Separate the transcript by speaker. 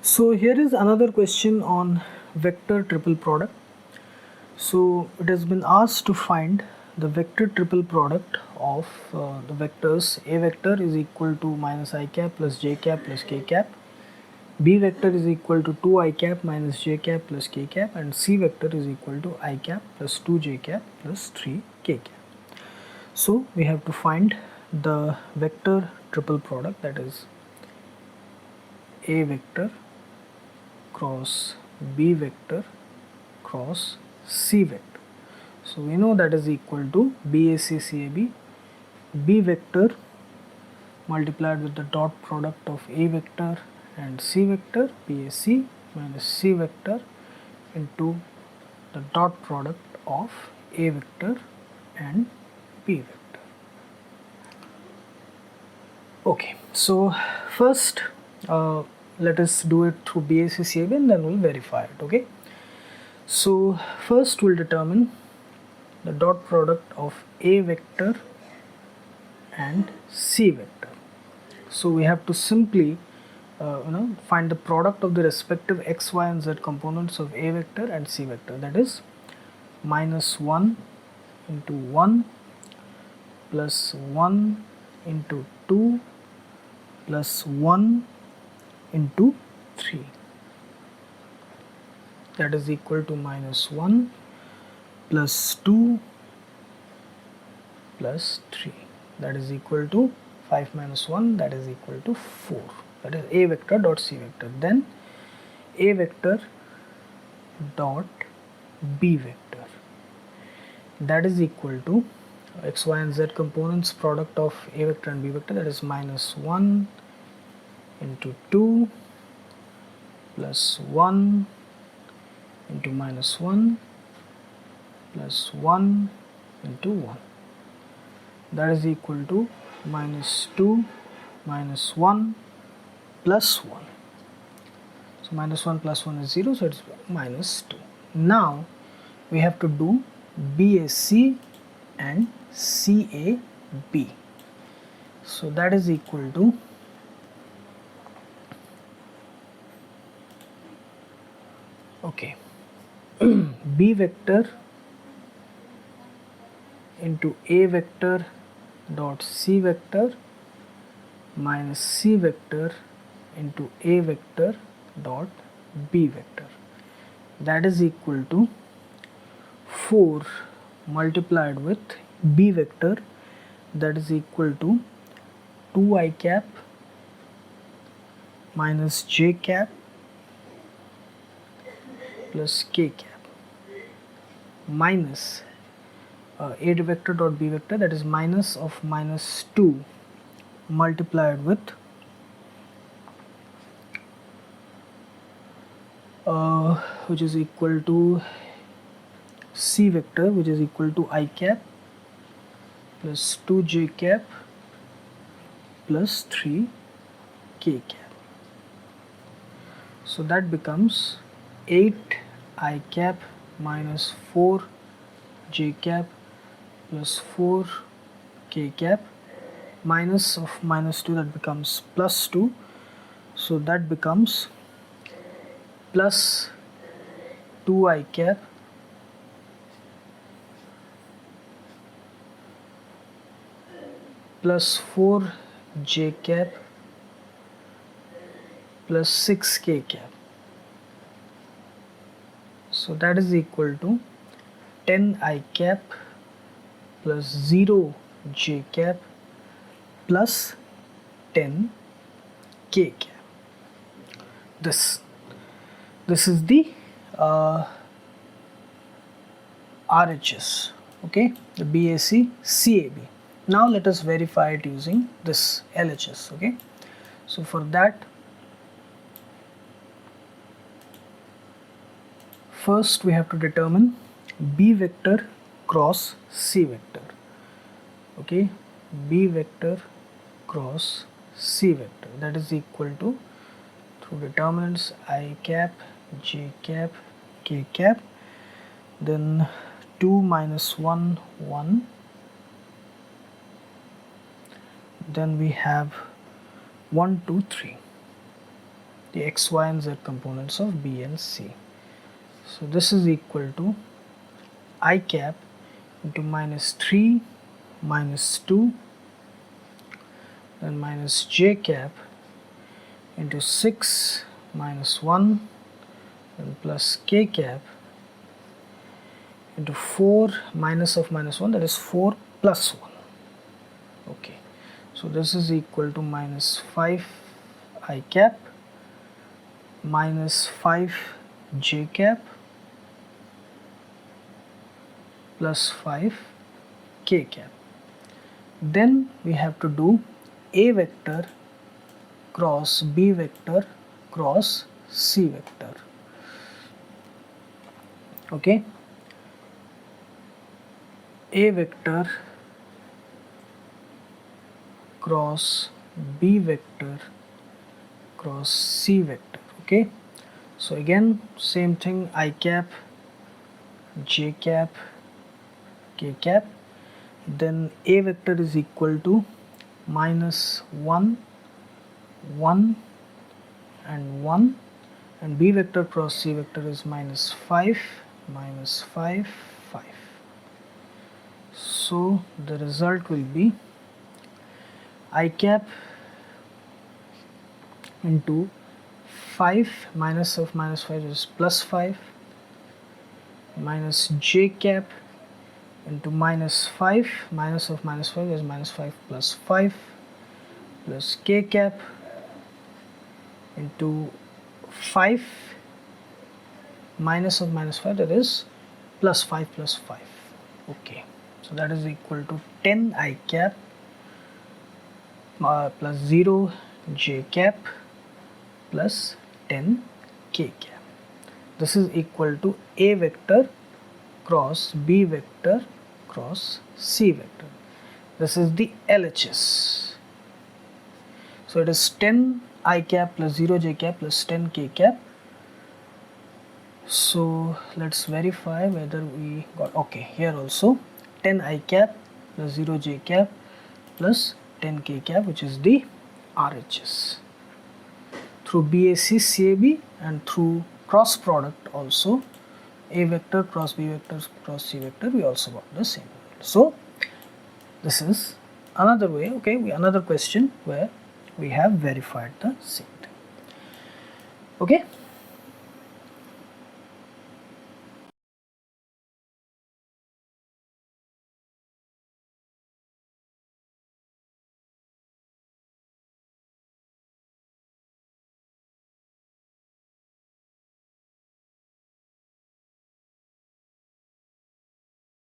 Speaker 1: So here is another question on vector triple product. So it has been asked to find the vector triple product of the vectors. A vector is equal to minus I cap plus j cap plus k cap, B vector is equal to 2 I cap minus j cap plus k cap, and C vector is equal to I cap plus 2 j cap plus 3 k cap. So we have to find the vector triple product, that is A vector cross B vector cross C vector. So we know that is equal to BAC CAB, B vector multiplied with the dot product of A vector and C vector, BAC minus C vector into the dot product of A vector and B vector. Okay, so first let us do it through BAC CAB and then we'll verify it. Okay, so first we'll determine the dot product of A vector and C vector. So we have to simply find the product of the respective x, y and z components of A vector and C vector, that is minus 1 into 1 plus 1 into 2 plus 1 into 3, that is equal to minus 1 plus 2 plus 3, that is equal to 5 minus 1, that is equal to 4, that is A vector dot C vector. Then A vector dot B vector, that is equal to x, y and z components product of A vector and B vector, that is minus 1 into 2 plus 1 into minus 1 plus 1 into 1, that is equal to minus 2 minus 1 plus 1. So minus 1 plus 1 is 0, so it's minus 2. Now we have to do BAC and CAB. So that is equal to B vector into A vector dot C vector minus C vector into A vector dot B vector, that is equal to 4 multiplied with B vector, that is equal to 2 I cap minus j cap plus k cap minus A vector dot B vector, that is minus of minus 2 multiplied with which is equal to C vector, which is equal to I cap plus 2 j cap plus 3 k cap. So that becomes 8 I cap minus 4 j cap plus 4 k cap minus of minus 2, that becomes plus 2, so that becomes plus 2 I cap plus 4 j cap plus 6 k cap. So that is equal to 10 I cap plus 0 j cap plus 10 k cap. This is the RHS, okay, the BAC CAB. Now let us verify it using this LHS. Okay, so for that, first we have to determine B vector cross C vector. Okay, B vector cross C vector, that is equal to, through determinants, I cap, j cap, k cap, then 2 minus 1 1, then we have 1 2 3. the x, y and z components of B and C. So this is equal to I cap into minus 3 minus 2 then minus j cap into 6 minus 1 and plus k cap into 4 minus of minus 1, that is 4 plus 1. Okay, so this is equal to minus 5 I cap minus 5 j cap plus 5 k cap. Then we have to do A vector cross B vector cross C vector. Okay, A vector cross B vector cross C vector. Okay, so again same thing, I cap, j cap, k cap. Then A vector is equal to minus 1, 1 and 1, and B vector cross C vector is minus 5, minus 5, 5. So the result will be I cap into 5 minus of minus 5 is plus 5 minus j cap into minus 5 minus of minus 5 is minus 5 plus 5 plus k cap into 5 minus of minus 5, that is plus 5 plus 5. Okay, so that is equal to 10 I cap plus 0 j cap plus 10 k cap. This is equal to A vector cross B vector cross C vector. This is the LHS. So it is 10 I cap plus 0 j cap plus 10 k cap. So let's verify whether we got, okay, here also 10 I cap plus 0 j cap plus 10 k cap, which is the RHS. Through BAC CAB and through cross product also, A vector cross B vector cross C vector, we also got the same. So this is another way, okay, another question where we have verified the same thing. Okay.